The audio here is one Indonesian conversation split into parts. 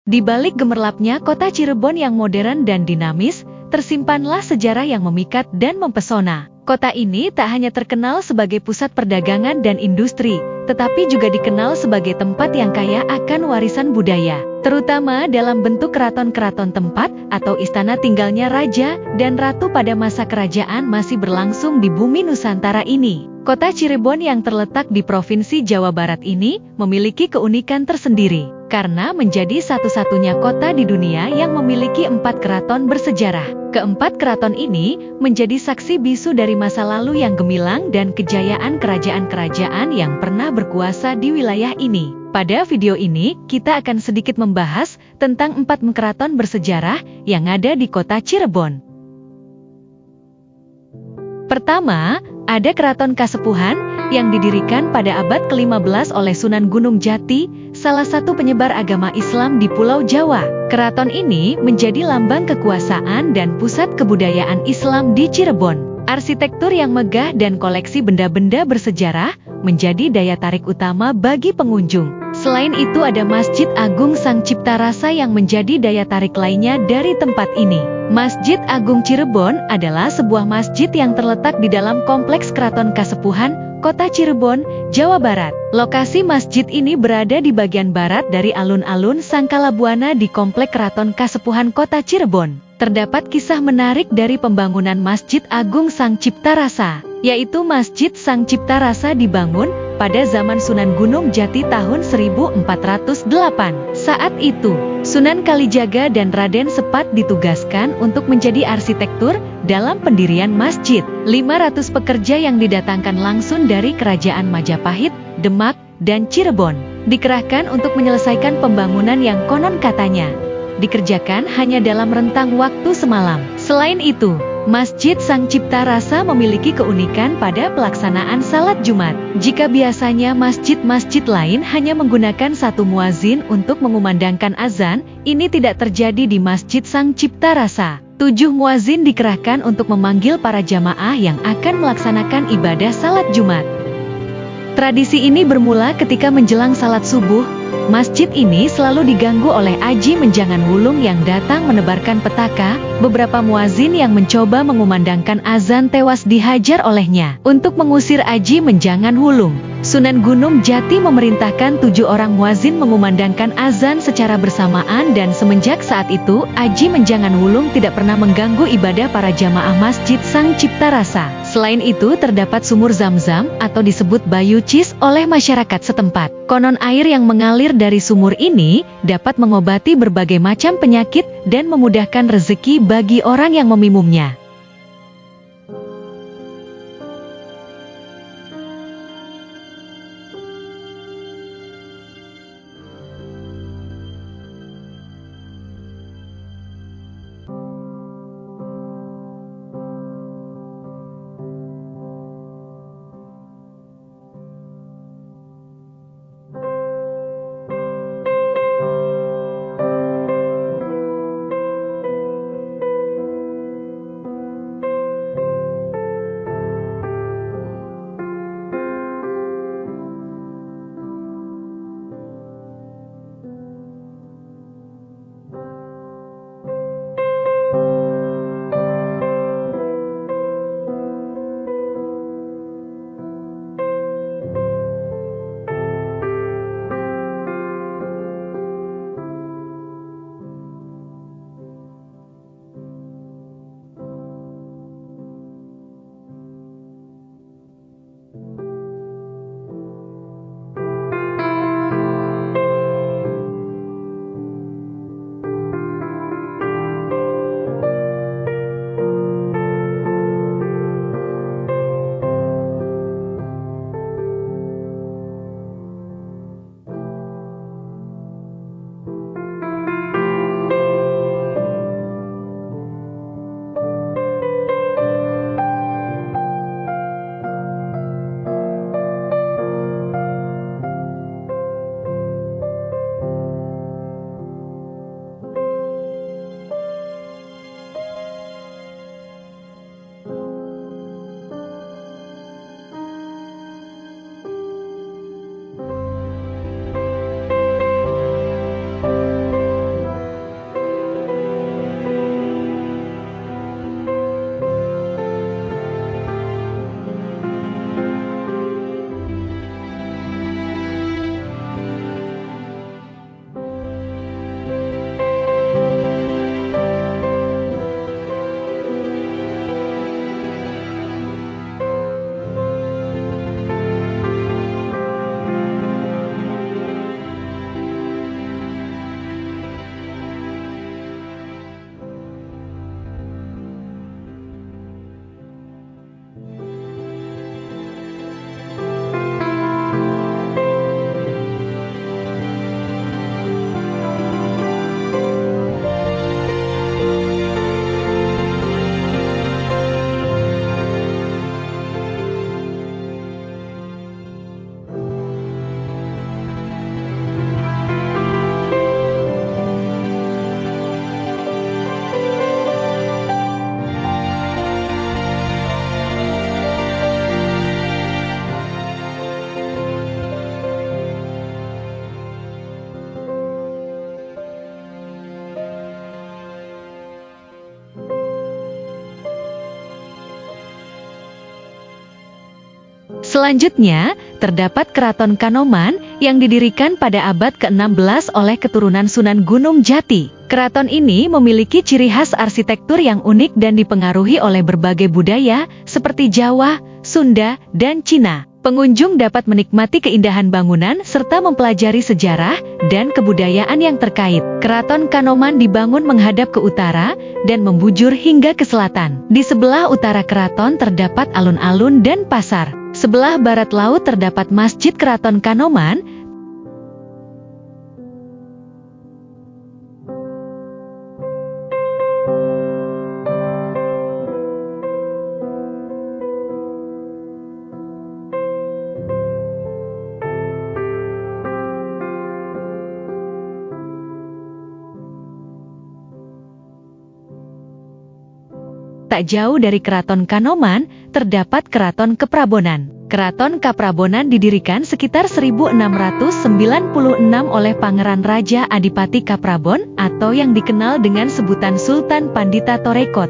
Di balik gemerlapnya kota Cirebon yang modern dan dinamis, tersimpanlah sejarah yang memikat dan mempesona. Kota ini tak hanya terkenal sebagai pusat perdagangan dan industri, tetapi juga dikenal sebagai tempat yang kaya akan warisan budaya, terutama dalam bentuk keraton-keraton tempat atau istana tinggalnya raja dan ratu pada masa kerajaan masih berlangsung di bumi Nusantara ini. Kota Cirebon yang terletak di Provinsi Jawa Barat ini memiliki keunikan tersendiri, karena menjadi satu-satunya kota di dunia yang memiliki 4 keraton bersejarah. Keempat keraton ini menjadi saksi bisu dari masa lalu yang gemilang dan kejayaan kerajaan-kerajaan yang pernah berkuasa di wilayah ini. Pada video ini, kita akan sedikit membahas tentang 4 keraton bersejarah yang ada di kota Cirebon. Pertama, ada Keraton Kasepuhan yang didirikan pada abad ke-15 oleh Sunan Gunung Jati, salah satu penyebar agama Islam di Pulau Jawa. Keraton ini menjadi lambang kekuasaan dan pusat kebudayaan Islam di Cirebon. Arsitektur yang megah dan koleksi benda-benda bersejarah menjadi daya tarik utama bagi pengunjung. Selain itu ada Masjid Agung Sang Cipta Rasa yang menjadi daya tarik lainnya dari tempat ini. Masjid Agung Cirebon adalah sebuah masjid yang terletak di dalam kompleks Keraton Kasepuhan, Kota Cirebon, Jawa Barat. Lokasi masjid ini berada di bagian barat dari alun-alun Sangkalabuana di Komplek Keraton Kasepuhan Kota Cirebon. Terdapat kisah menarik dari pembangunan Masjid Agung Sang Cipta Rasa, yaitu Masjid Sang Cipta Rasa dibangun pada zaman Sunan Gunung Jati tahun 1408. Saat itu, Sunan Kalijaga dan Raden Sepat ditugaskan untuk menjadi arsitektur dalam pendirian masjid. 500 pekerja yang didatangkan langsung dari Kerajaan Majapahit, Demak, dan Cirebon dikerahkan untuk menyelesaikan pembangunan yang konon katanya dikerjakan hanya dalam rentang waktu semalam. Selain itu, Masjid Sang Cipta Rasa memiliki keunikan pada pelaksanaan salat Jumat. Jika biasanya masjid-masjid lain hanya menggunakan satu muazin untuk mengumandangkan azan, ini tidak terjadi di Masjid Sang Cipta Rasa. 7 muazin dikerahkan untuk memanggil para jamaah yang akan melaksanakan ibadah salat Jumat. Tradisi ini bermula ketika menjelang salat subuh. Masjid ini selalu diganggu oleh Aji Menjangan Wulung yang datang menebarkan petaka. Beberapa muazin yang mencoba mengumandangkan azan tewas dihajar olehnya. Untuk mengusir Aji Menjangan Wulung, Sunan Gunung Jati memerintahkan 7 orang muazin mengumandangkan azan secara bersamaan, dan semenjak saat itu Aji Menjangan Wulung tidak pernah mengganggu ibadah para jamaah Masjid Sang Cipta Rasa. Selain itu terdapat sumur Zam-Zam atau disebut Bayu Cis oleh masyarakat setempat. Konon air yang mengalir dari sumur ini dapat mengobati berbagai macam penyakit dan memudahkan rezeki bagi orang yang meminumnya. Selanjutnya, terdapat Keraton Kanoman yang didirikan pada abad ke-16 oleh keturunan Sunan Gunung Jati. Keraton ini memiliki ciri khas arsitektur yang unik dan dipengaruhi oleh berbagai budaya seperti Jawa, Sunda, dan Cina. Pengunjung dapat menikmati keindahan bangunan serta mempelajari sejarah dan kebudayaan yang terkait. Keraton Kanoman dibangun menghadap ke utara dan membujur hingga ke selatan. Di sebelah utara keraton terdapat alun-alun dan pasar. Sebelah barat laut terdapat Masjid Keraton Kanoman. Tak jauh dari Keraton Kanoman, terdapat Keraton Keprabonan. Keraton Kaprabonan didirikan sekitar 1696 oleh Pangeran Raja Adipati Kaprabon atau yang dikenal dengan sebutan Sultan Pandita Torekot.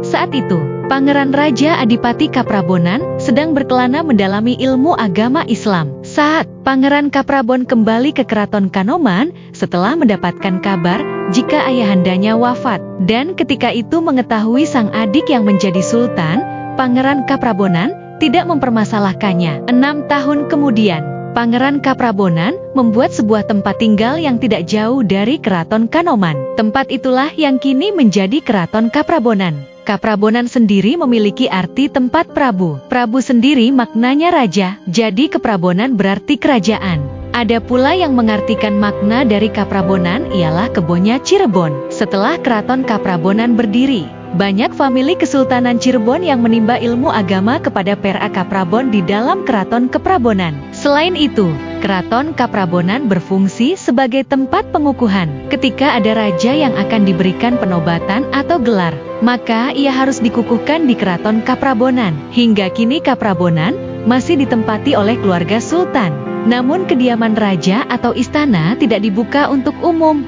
Saat itu, Pangeran Raja Adipati Kaprabonan sedang berkelana mendalami ilmu agama Islam. Saat Pangeran Kaprabon kembali ke Keraton Kanoman setelah mendapatkan kabar jika ayahandanya wafat, dan ketika itu mengetahui sang adik yang menjadi sultan, Pangeran Kaprabonan tidak mempermasalahkannya. 6 tahun kemudian, Pangeran Kaprabonan membuat sebuah tempat tinggal yang tidak jauh dari Keraton Kanoman. Tempat itulah yang kini menjadi Keraton Kaprabonan. Kaprabonan sendiri memiliki arti tempat Prabu. Prabu sendiri maknanya raja, jadi Keprabonan berarti kerajaan. Ada pula yang mengartikan makna dari Kaprabonan ialah kebonnya Cirebon. Setelah Keraton Kaprabonan berdiri, banyak famili Kesultanan Cirebon yang menimba ilmu agama kepada Pera Kaprabon di dalam Keraton Keprabonan. Selain itu, Keraton Kaprabonan berfungsi sebagai tempat pengukuhan. Ketika ada raja yang akan diberikan penobatan atau gelar, maka ia harus dikukuhkan di Keraton Kaprabonan. Hingga kini Kaprabonan masih ditempati oleh keluarga sultan. Namun kediaman raja atau istana tidak dibuka untuk umum.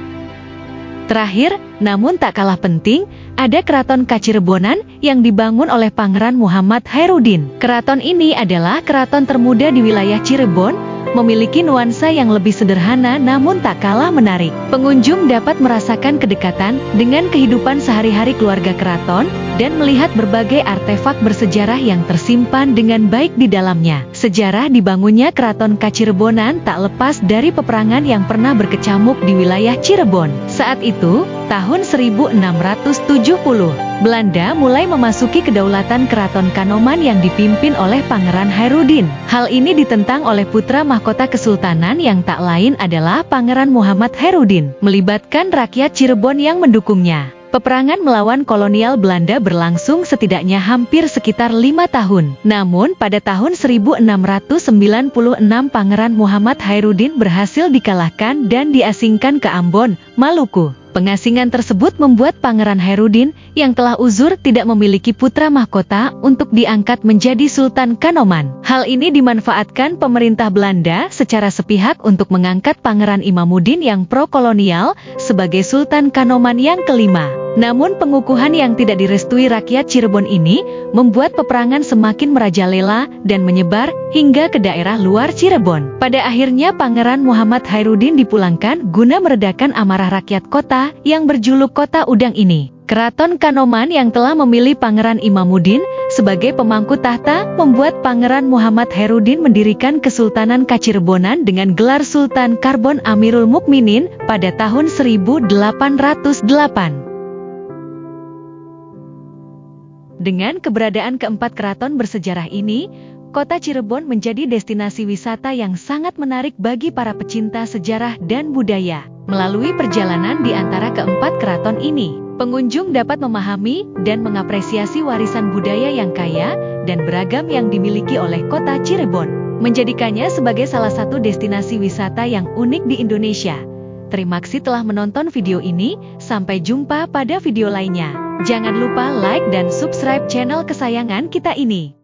Terakhir, namun tak kalah penting, ada Keraton Kacirebonan yang dibangun oleh Pangeran Muhammad Khairuddin. Keraton ini adalah keraton termuda di wilayah Cirebon, memiliki nuansa yang lebih sederhana namun tak kalah menarik. Pengunjung dapat merasakan kedekatan dengan kehidupan sehari-hari keluarga keraton dan melihat berbagai artefak bersejarah yang tersimpan dengan baik di dalamnya. Sejarah dibangunnya Keraton Kacirebonan tak lepas dari peperangan yang pernah berkecamuk di wilayah Cirebon. Saat itu, tahun 1670, Belanda mulai memasuki kedaulatan Keraton Kanoman yang dipimpin oleh Pangeran Khairuddin. Hal ini ditentang oleh putra mahkota kesultanan yang tak lain adalah Pangeran Muhammad Khairuddin, melibatkan rakyat Cirebon yang mendukungnya. Peperangan melawan kolonial Belanda berlangsung setidaknya hampir sekitar 5 tahun. Namun pada tahun 1696 Pangeran Muhammad Khairuddin berhasil dikalahkan dan diasingkan ke Ambon, Maluku. Pengasingan tersebut membuat Pangeran Khairuddin yang telah uzur tidak memiliki putra mahkota untuk diangkat menjadi Sultan Kanoman. Hal ini dimanfaatkan pemerintah Belanda secara sepihak untuk mengangkat Pangeran Imamuddin yang pro-kolonial sebagai Sultan Kanoman yang kelima. Namun pengukuhan yang tidak direstui rakyat Cirebon ini membuat peperangan semakin merajalela dan menyebar hingga ke daerah luar Cirebon. Pada akhirnya Pangeran Muhammad Khairuddin dipulangkan guna meredakan amarah rakyat kota yang berjuluk Kota Udang ini. Keraton Kanoman yang telah memilih Pangeran Imamuddin sebagai pemangku tahta membuat Pangeran Muhammad Khairuddin mendirikan Kesultanan Kacirebonan dengan gelar Sultan Karbon Amirul Mukminin pada tahun 1808. Dengan keberadaan keempat keraton bersejarah ini, kota Cirebon menjadi destinasi wisata yang sangat menarik bagi para pecinta sejarah dan budaya. Melalui perjalanan di antara keempat keraton ini, pengunjung dapat memahami dan mengapresiasi warisan budaya yang kaya dan beragam yang dimiliki oleh kota Cirebon, menjadikannya sebagai salah satu destinasi wisata yang unik di Indonesia. Terima kasih telah menonton video ini, sampai jumpa pada video lainnya. Jangan lupa like dan subscribe channel kesayangan kita ini.